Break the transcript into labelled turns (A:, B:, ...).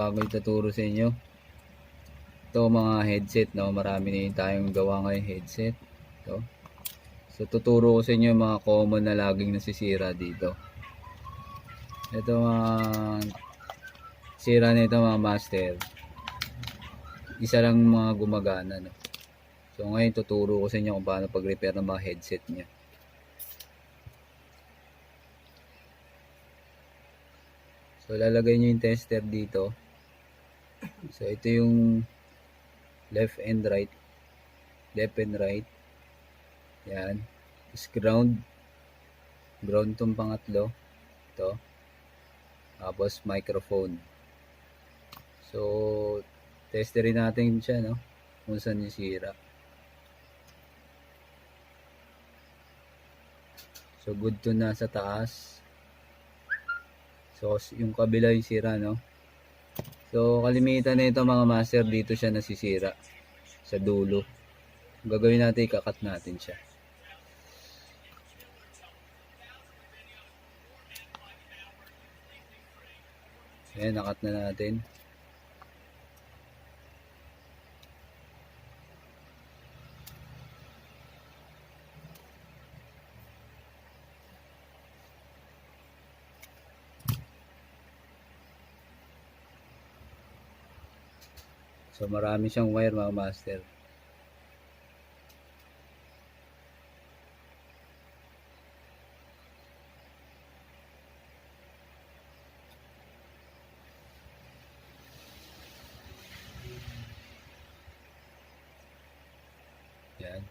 A: ako ituturo sa inyo. Ito mga headset, no? Marami na tayong gawa ngayong headset. Ito. So tuturo ko sa inyo yung mga common na laging nasisira dito. Ito mga sira nito mga master. Isa lang mga gumagana, no? So ngayon tuturo ko sa inyo kung paano pag-repair ng mga headset niya. So lalagay nyo yung tester dito. So ito yung left and right. Yan. Tapos ground tong pangatlo. Ito. Tapos microphone. So testerin natin siya, no? Kung saan yung sira. So good to na sa taas. So yung kabila yung sira, no? So kalimitan na ito mga master, dito siya nasisira sa dulo. Ang gagawin natin, ikakat natin siya. Ayan, nakat na natin. So marami siyang wire mga master. Yan.